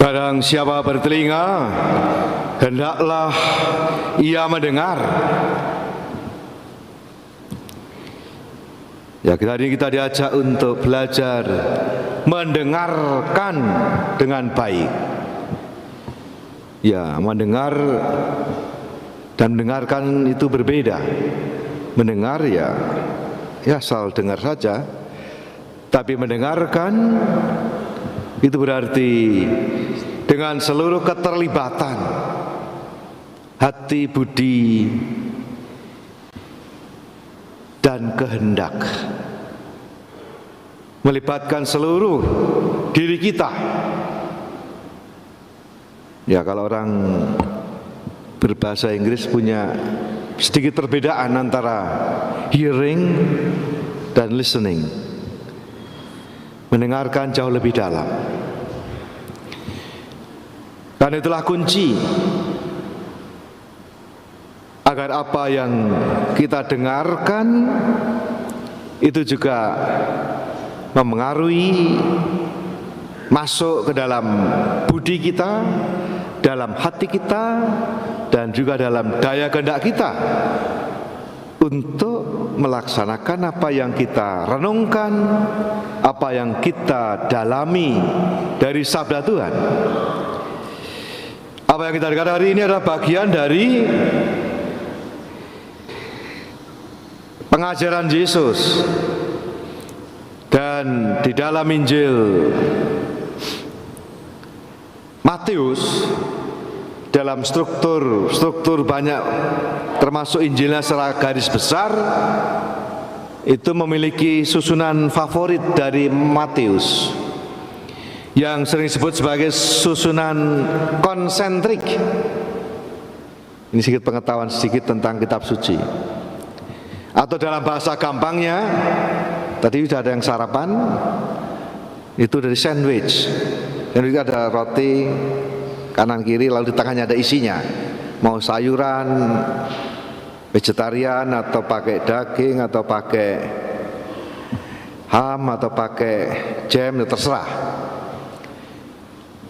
Barang siapa bertelinga, hendaklah ia mendengar. Ya, hari ini kita diajak untuk belajar mendengarkan dengan baik. Ya, mendengar dan mendengarkan itu berbeda. Mendengar ya asal dengar saja. Tapi mendengarkan itu berarti dengan seluruh keterlibatan hati, budi, dan kehendak, melibatkan seluruh diri kita. Ya, kalau orang berbahasa Inggris punya sedikit perbedaan antara hearing dan listening. Mendengarkan jauh lebih dalam. Dan itulah kunci agar apa yang kita dengarkan itu juga memengaruhi, masuk ke dalam budi kita, dalam hati kita, dan juga dalam daya kehendak kita untuk melaksanakan apa yang kita renungkan, apa yang kita dalami dari sabda Tuhan. Apa yang kita dengar hari ini adalah bagian dari pengajaran Yesus. Dan di dalam Injil Matius, dalam struktur banyak, termasuk Injilnya secara garis besar, itu memiliki susunan favorit dari Matius yang sering disebut sebagai susunan konsentrik. Ini sedikit pengetahuan sedikit tentang kitab suci. Atau dalam bahasa gampangnya, tadi sudah ada yang sarapan, itu dari sandwich. Dan itu ada roti kanan kiri, lalu di tengahnya ada isinya. Mau sayuran, vegetarian, atau pakai daging, atau pakai ham, atau pakai jam, itu terserah.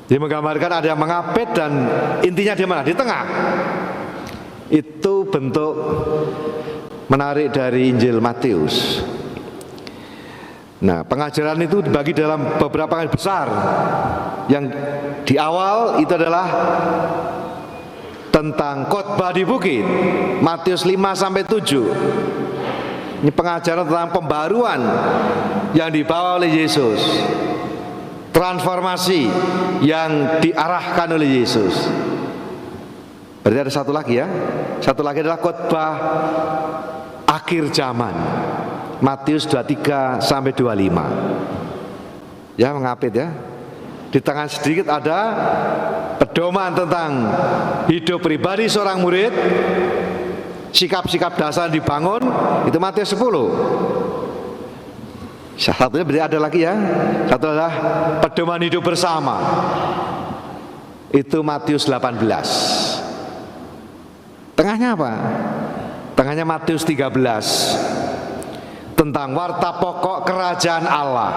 Dia menggambarkan ada yang mengapit dan intinya di mana? Di tengah. Itu bentuk menarik dari Injil Matius. Nah, pengajaran itu dibagi dalam beberapa yang besar. Yang di awal itu adalah tentang khotbah di bukit, Matius 5-7. Ini pengajaran tentang pembaruan yang dibawa oleh Yesus, transformasi yang diarahkan oleh Yesus. Berarti ada satu lagi ya. Satu lagi adalah khotbah akhir zaman, Matius 23-25. Ya, mengapit ya. Di tengah sedikit ada pedoman tentang hidup pribadi seorang murid, sikap-sikap dasar dibangun, itu Matius 10. Satunya berarti ada lagi ya. Satu adalah pedoman hidup bersama, itu Matius 18. Tengahnya apa? Tengahnya Matius 13, tentang warta pokok kerajaan Allah.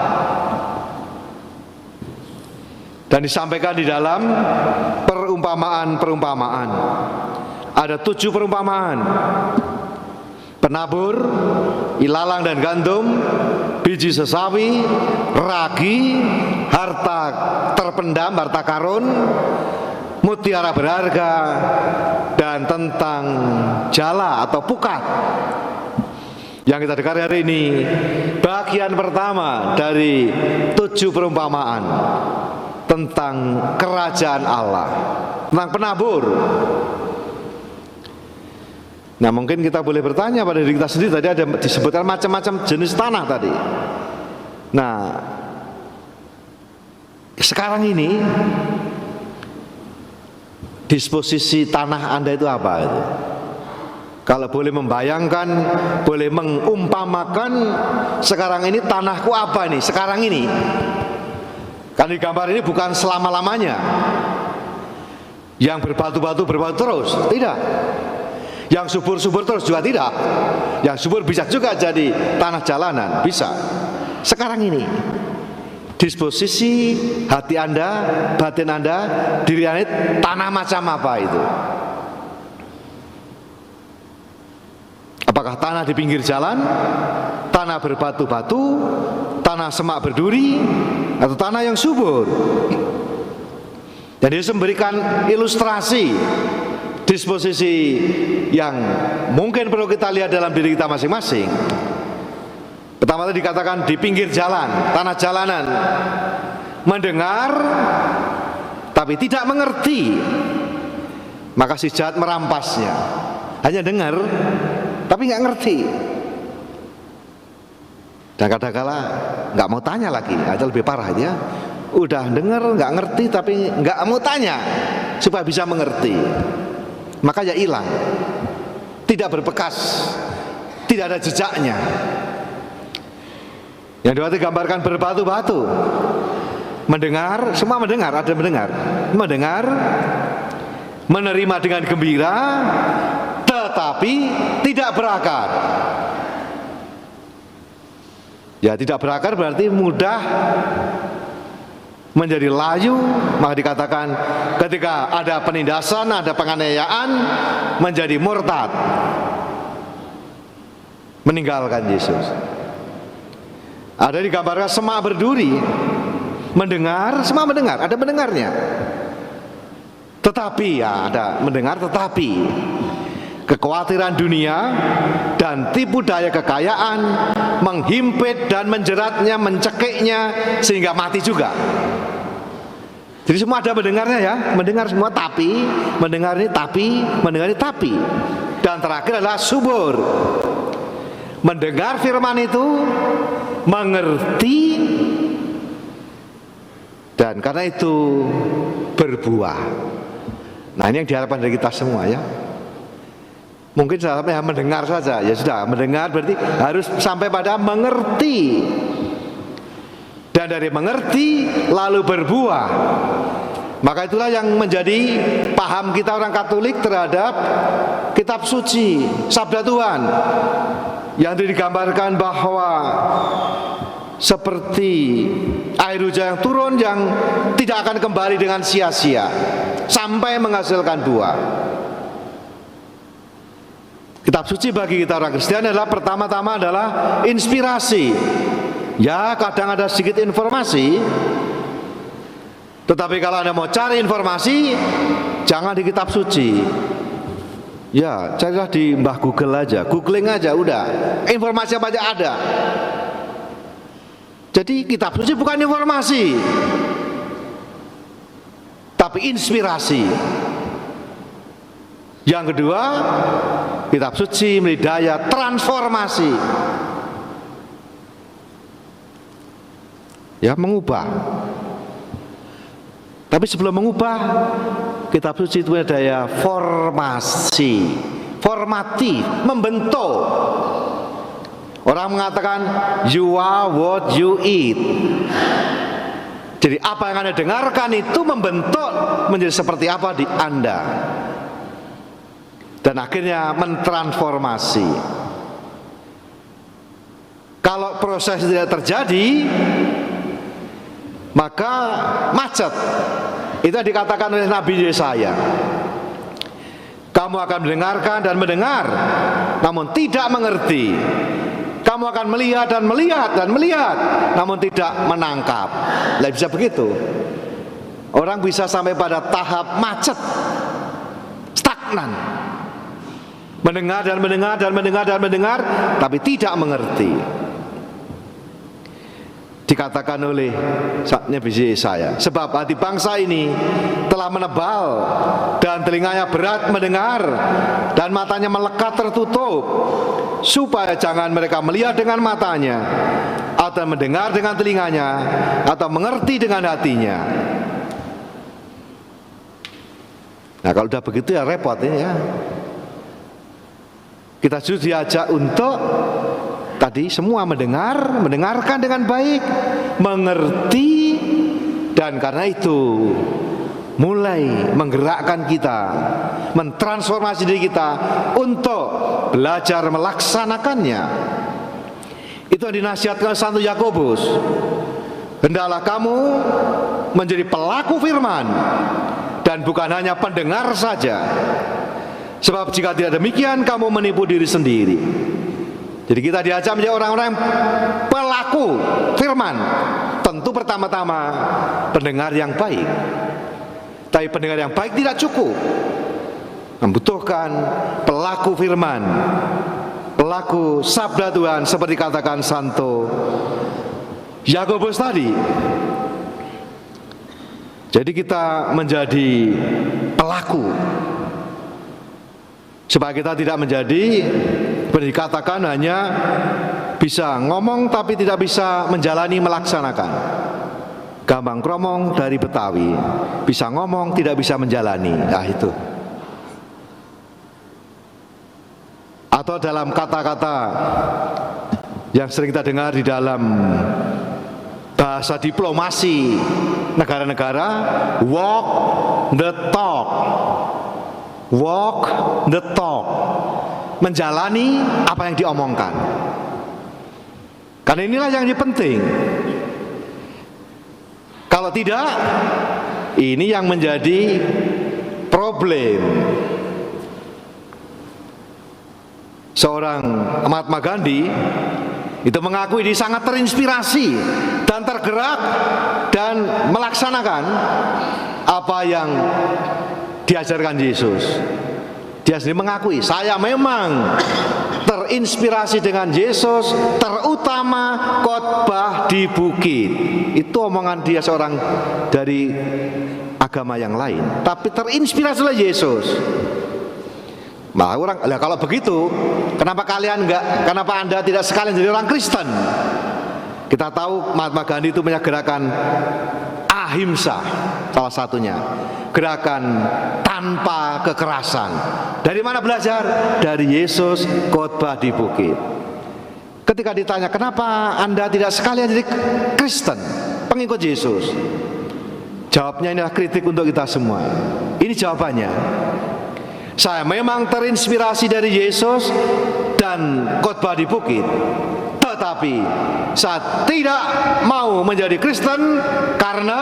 Dan disampaikan di dalam perumpamaan-perumpamaan. Ada 7 perumpamaan: penabur, ilalang dan gandum, biji sesawi, ragi, harta terpendam, harta karun, mutiara berharga, dan tentang jala atau pukat. Yang kita dengar hari ini bagian pertama dari 7 perumpamaan tentang kerajaan Allah, tentang penabur. Nah, mungkin kita boleh bertanya pada diri kita sendiri. Tadi ada disebutkan macam-macam jenis tanah tadi. Nah, sekarang ini disposisi tanah Anda itu apa itu? Kalau boleh membayangkan, boleh mengumpamakan, sekarang ini tanahku apa nih? Sekarang ini kan di gambar ini bukan selama-lamanya yang berbatu-batu terus, tidak. Yang subur-subur terus juga tidak. Yang subur bisa juga jadi tanah jalanan, bisa. Sekarang ini disposisi hati Anda, batin Anda, diri Anda tanah macam apa itu? Apakah tanah di pinggir jalan, tanah berbatu-batu, tanah semak berduri, atau tanah yang subur? Dan Yesus memberikan ilustrasi disposisi yang mungkin perlu kita lihat dalam diri kita masing-masing. Pertama tadi dikatakan di pinggir jalan, tanah jalanan, mendengar tapi tidak mengerti, maka si jahat merampasnya. Hanya dengar tapi nggak ngerti, dan kadang-kala nggak mau tanya lagi. Itu lebih parah ya. Udah dengar nggak ngerti tapi nggak mau tanya supaya bisa mengerti, maka ya hilang, tidak berbekas, tidak ada jejaknya. Yang dua digambarkan berbatu-batu, mendengar, semua mendengar, ada mendengar, menerima dengan gembira, tetapi tidak berakar. Ya, tidak berakar berarti mudah menjadi layu. Maka dikatakan ketika ada penindasan, ada penganiayaan, menjadi murtad, meninggalkan Yesus. Ada digambarkan semak berduri, mendengar, semua mendengar, ada mendengarnya, tetapi ya ada mendengar tetapi kekhawatiran dunia dan tipu daya kekayaan menghimpit dan menjeratnya, mencekiknya sehingga mati juga. Jadi semua ada mendengarnya ya, mendengar semua tapi, mendengar ini tapi, mendengar ini tapi. Dan terakhir adalah subur. Mendengar firman itu, mengerti, dan karena itu berbuah. Nah, ini yang diharapkan dari kita semua ya. Mungkin sampai mendengar saja, ya sudah, mendengar berarti harus sampai pada mengerti. Dan dari mengerti lalu berbuah. Maka itulah yang menjadi paham kita orang Katolik terhadap kitab suci, sabda Tuhan, yang digambarkan bahwa seperti air hujan yang turun yang tidak akan kembali dengan sia-sia sampai menghasilkan buah. Kitab suci bagi kita orang Kristen adalah pertama-tama adalah inspirasi. Ya, kadang ada sedikit informasi, tetapi kalau Anda mau cari informasi, jangan di kitab suci. Ya, carilah di Mbah Google aja, googling aja, udah. Informasi apa aja ada. Jadi kitab suci bukan informasi, tapi inspirasi. Yang kedua, kitab suci memberi daya transformasi. Ya, mengubah. Tapi sebelum mengubah, kitab suci itu punya daya formasi, formatif, membentuk. Orang mengatakan you are what you eat. Jadi apa yang Anda dengarkan itu membentuk menjadi seperti apa di Anda, dan akhirnya mentransformasi. Kalau proses tidak terjadi, maka macet. Itu dikatakan oleh Nabi Yesaya. Kamu akan mendengarkan dan mendengar, namun tidak mengerti. Kamu akan melihat dan melihat dan melihat, namun tidak menangkap. Lah, bisa begitu. Orang bisa sampai pada tahap macet, stagnan, mendengar dan mendengar dan mendengar dan mendengar, tapi tidak mengerti. Dikatakan oleh Nabi Yesaya, sebab hati bangsa ini telah menebal dan telinganya berat mendengar dan matanya melekat tertutup, supaya jangan mereka melihat dengan matanya atau mendengar dengan telinganya atau mengerti dengan hatinya. Nah, kalau udah begitu ya repot ini ya. Kita justru diajak untuk tadi semua mendengarkan dengan baik, mengerti, dan karena itu mulai menggerakkan kita, mentransformasi diri kita untuk belajar melaksanakannya. Itu yang dinasihatkan Santo Yakobus. Hendaklah kamu menjadi pelaku firman dan bukan hanya pendengar saja. Sebab jika tidak demikian, kamu menipu diri sendiri. Jadi kita diajak menjadi orang-orang pelaku firman. Tentu pertama-tama pendengar yang baik. Tapi pendengar yang baik tidak cukup. Membutuhkan pelaku firman, pelaku sabda Tuhan, seperti katakan Santo Yakobus tadi. Jadi kita menjadi pelaku, supaya kita tidak menjadi dikatakan hanya bisa ngomong tapi tidak bisa menjalani, melaksanakan. Gampang kromong dari Betawi, bisa ngomong tidak bisa menjalani. Nah itu. Atau dalam kata-kata yang sering kita dengar di dalam bahasa diplomasi negara-negara, walk the talk. Walk the talk. Menjalani apa yang diomongkan. Karena inilah yang penting. Kalau tidak, ini yang menjadi problem. Seorang Mahatma Gandhi itu mengakui dia sangat terinspirasi dan tergerak dan melaksanakan apa yang diajarkan Yesus. Dia sendiri mengakui, saya memang terinspirasi dengan Yesus, terutama khotbah di bukit. Itu omongan dia, seorang dari agama yang lain, tapi terinspirasi oleh Yesus. Malah orang, kalau begitu, kenapa Anda tidak sekalian jadi orang Kristen? Kita tahu Mahatma Gandhi itu punya gerakan ahimsa, salah satunya gerakan tanpa kekerasan. Dari mana belajar? Dari Yesus khotbah di bukit. Ketika ditanya, kenapa Anda tidak sekalian jadi Kristen, pengikut Yesus? Jawabnya inilah kritik untuk kita semua. Ini jawabannya. Saya memang terinspirasi dari Yesus dan khotbah di bukit, tetapi saya tidak mau menjadi Kristen karena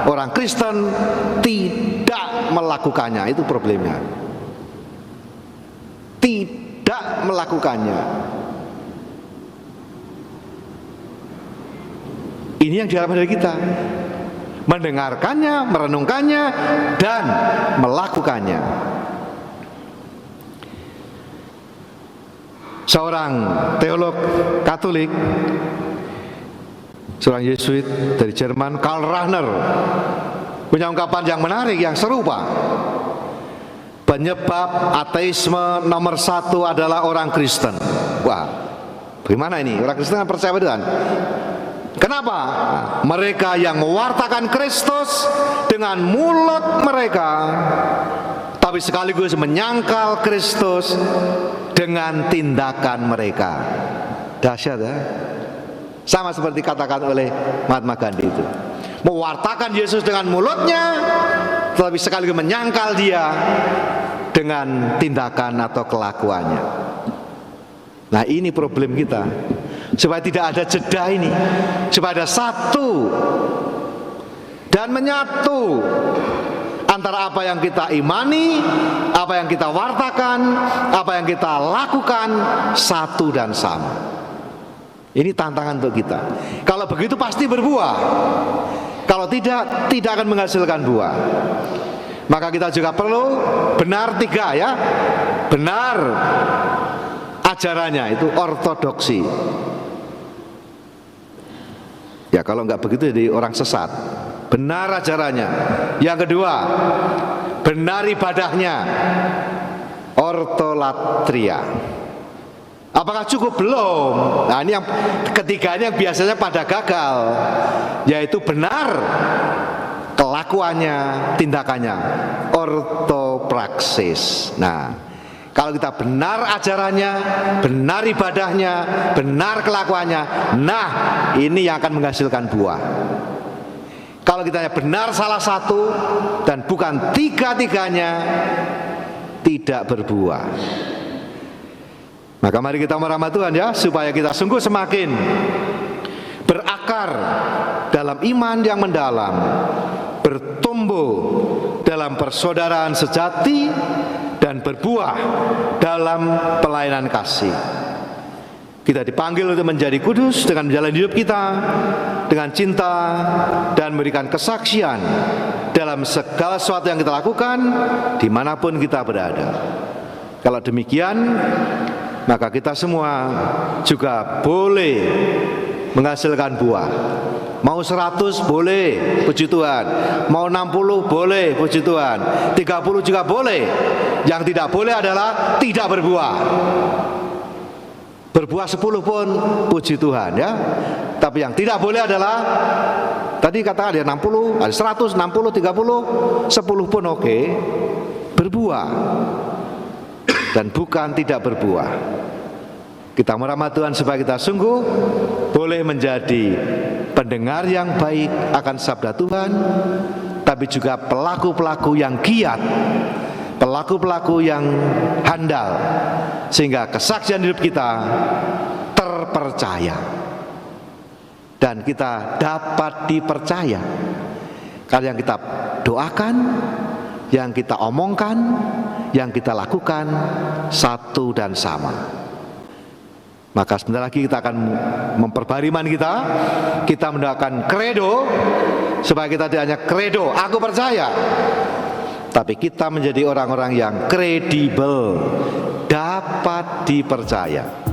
orang Kristen tidak melakukannya. Itu problemnya. Tidak melakukannya. Ini yang diharapkan dari kita. Mendengarkannya, merenungkannya, dan melakukannya. Seorang teolog Katolik, seorang Yesuit dari Jerman, Karl Rahner, punya ungkapan yang menarik, yang serupa. Penyebab ateisme nomor 1 adalah orang Kristen. Wah, bagaimana ini? Orang Kristen percaya Tuhan. Kenapa? Mereka yang mewartakan Kristus dengan mulut mereka, tapi sekaligus menyangkal Kristus dengan tindakan mereka. Dahsyat ya. Sama seperti katakan oleh Mahatma Gandhi itu. Mewartakan Yesus dengan mulutnya, tetapi sekaligus menyangkal dia dengan tindakan atau kelakuannya. Nah ini problem kita. Supaya tidak ada jeda ini, supaya ada satu dan menyatu antara apa yang kita imani, apa yang kita wartakan, apa yang kita lakukan, satu dan sama. Ini tantangan untuk kita. Kalau begitu pasti berbuah. Kalau tidak, tidak akan menghasilkan buah. Maka kita juga perlu benar 3 ya. Benar ajarannya itu ortodoksi. Ya kalau nggak begitu jadi orang sesat. Benar ajarannya. Yang kedua, benar ibadahnya, ortolatria. Apakah cukup? Belum. Nah ini yang ketiganya biasanya pada gagal, yaitu benar kelakuannya, tindakannya, ortopraksis. Nah kalau kita benar ajarannya, benar ibadahnya, benar kelakuannya, nah ini yang akan menghasilkan buah. Kalau kita benar salah satu dan bukan 3-tiganya, tidak berbuah. Maka mari kita merahmat Tuhan ya, supaya kita sungguh semakin berakar dalam iman yang mendalam, bertumbuh dalam persaudaraan sejati, dan berbuah dalam pelayanan kasih. Kita dipanggil untuk menjadi kudus dengan menjalani hidup kita dengan cinta dan memberikan kesaksian dalam segala sesuatu yang kita lakukan dimanapun kita berada. Kalau demikian, maka kita semua juga boleh menghasilkan buah. Mau 100 boleh, puji Tuhan. Mau 60 boleh, puji Tuhan. 30 juga boleh. Yang tidak boleh adalah tidak berbuah. Berbuah 10 pun puji Tuhan, ya. Tapi yang tidak boleh adalah, tadi katakan ada 60, ada 100, 60, 30, 10 pun oke. Berbuah dan bukan tidak berbuah. Kita merahmat Tuhan supaya kita sungguh boleh menjadi pendengar yang baik akan sabda Tuhan, tapi juga pelaku-pelaku yang giat, pelaku-pelaku yang handal, sehingga kesaksian hidup kita terpercaya dan kita dapat dipercaya. Karena yang kita doakan, yang kita omongkan, yang kita lakukan satu dan sama. Maka sebentar lagi kita akan memperbarui iman kita. Kita mendoakan kredo, supaya kita tidak hanya kredo aku percaya, tapi kita menjadi orang-orang yang kredibel, dapat dipercaya.